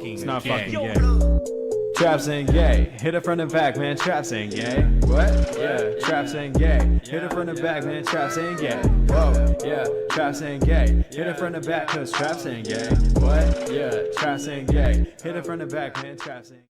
fucking It's not gay. fucking gay. Traps ain't gay. Hit it from the back, man. Traps ain't gay. What? Yeah. Traps ain't gay. Hit it from the back, man. Traps ain't gay. Whoa. Yeah. Traps ain't gay. Hit it from the back, cause traps ain't gay. What? Yeah. Traps ain't gay. Hit it from the back, man. Traps ain't.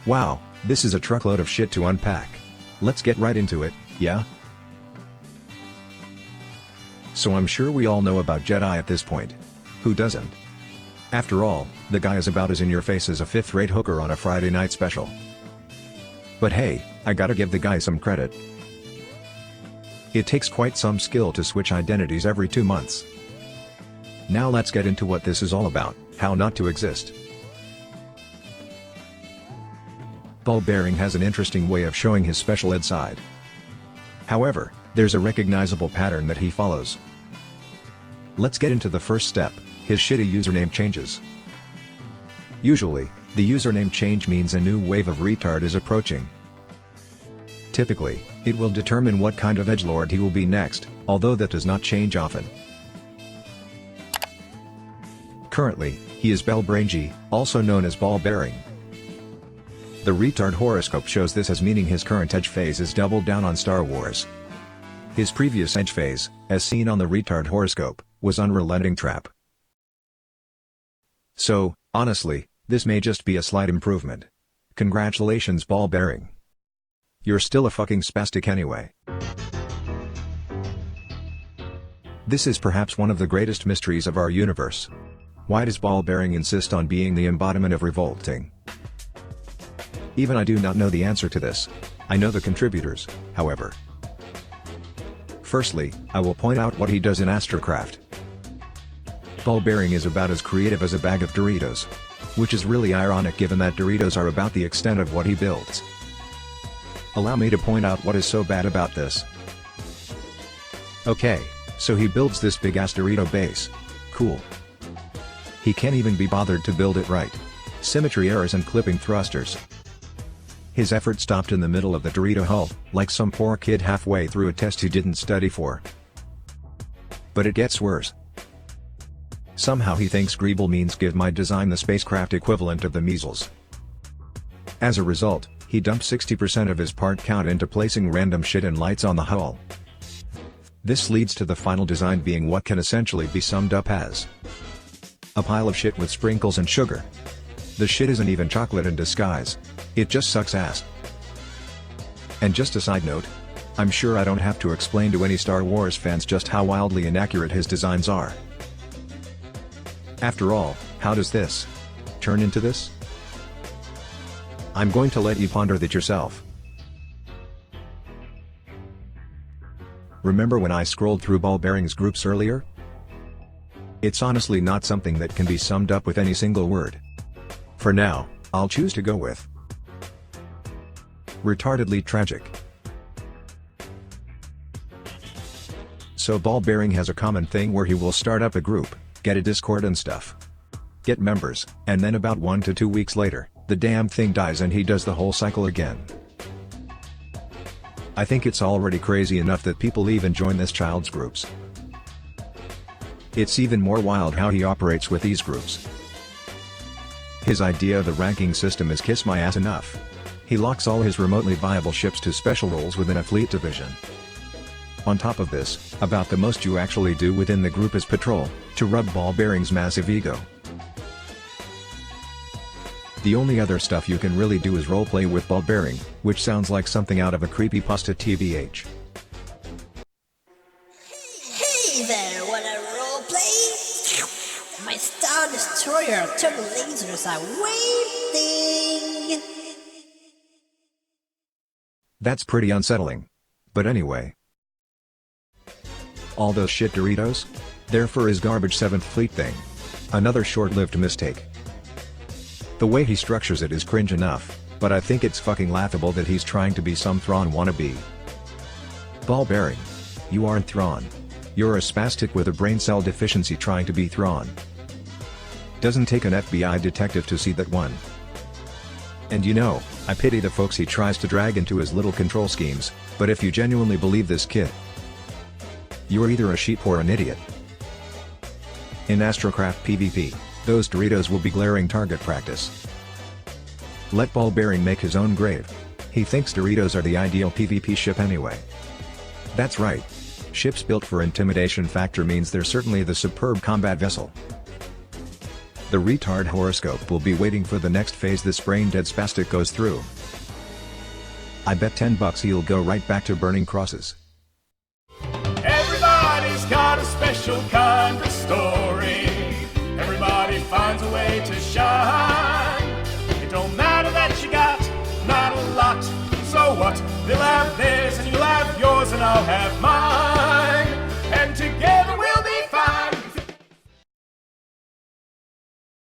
Wow, this is a truckload of shit to unpack. Let's get right into it, yeah? So I'm sure we all know about Jedi at this point. Who doesn't? After all, the guy is about as in your face as a fifth-rate hooker on a Friday night special. But hey, I gotta give the guy some credit. It takes quite some skill to switch identities every 2 months. Now let's get into what this is all about, how not to exist. Ball bearing has an interesting way of showing his special ed side. However, there's a recognizable pattern that he follows. Let's get into the first step, his shitty username changes. Usually, the username change means a new wave of retard is approaching. Typically, it will determine what kind of edgelord he will be next, although that does not change often. Currently, he is Bellbraingy, also known as ball bearing. The retard horoscope shows this as meaning his current edge phase is doubled down on Star Wars. His previous edge phase, as seen on the retard horoscope, was unrelenting trap. So, honestly, this may just be a slight improvement. Congratulations ball bearing. You're still a fucking spastic anyway. This is perhaps one of the greatest mysteries of our universe. Why does ball bearing insist on being the embodiment of revolting? Even I do not know the answer to this. I know the contributors, however. Firstly, I will point out what he does in Astrocraft. Ball bearing is about as creative as a bag of Doritos. Which is really ironic given that Doritos are about the extent of what he builds. Allow me to point out what is so bad about this. Okay, so he builds this big ass Dorito base. Cool. He can't even be bothered to build it right. Symmetry errors and clipping thrusters. His effort stopped in the middle of the Dorito hull, like some poor kid halfway through a test he didn't study for. But it gets worse. Somehow he thinks Greeble means give my design the spacecraft equivalent of the measles. As a result, he dumped 60% of his part count into placing random shit and lights on the hull. This leads to the final design being what can essentially be summed up as a pile of shit with sprinkles and sugar. The shit isn't even chocolate in disguise. It just sucks ass. And just a side note, I'm sure I don't have to explain to any Star Wars fans just how wildly inaccurate his designs are. After all, how does this turn into this? I'm going to let you ponder that yourself. Remember when I scrolled through ball bearings groups earlier? It's honestly not something that can be summed up with any single word. For now, I'll choose to go with retardedly tragic. So ball bearing has a common thing where he will start up a group, get a Discord and stuff. Get members, and then about 1 to 2 weeks later, the damn thing dies and he does the whole cycle again. I think it's already crazy enough that people even join this child's groups. It's even more wild how he operates with these groups. His idea of the ranking system is kiss my ass enough. He locks all his remotely viable ships to special roles within a fleet division. On top of this, about the most you actually do within the group is patrol, to rub ball bearing's massive ego. The only other stuff you can really do is roleplay with ball bearing, which sounds like something out of a creepypasta TBH. Hey there, wanna roleplay? My Star Destroyer turbo lasers are waiting! That's pretty unsettling. But anyway. All those shit Doritos? They're for his garbage 7th Fleet thing. Another short-lived mistake. The way he structures it is cringe enough, but I think it's fucking laughable that he's trying to be some Thrawn wannabe. Ball bearing. You aren't Thrawn. You're a spastic with a brain cell deficiency trying to be Thrawn. Doesn't take an FBI detective to see that one. And you know, I pity the folks he tries to drag into his little control schemes, but if you genuinely believe this kid, you're either a sheep or an idiot. In Astrocraft PvP, those Doritos will be glaring target practice. Let Ball Bearing make his own grave. He thinks Doritos are the ideal PvP ship anyway. That's right. Ships built for intimidation factor means they're certainly the superb combat vessel. The retard horoscope will be waiting for the next phase this brain-dead spastic goes through. I bet $10 he'll go right back to burning crosses. Everybody's got a special kind of story. Everybody finds a way to shine. It don't matter that you got not a lot. So what? They'll have theirs and you'll have yours and I'll have mine.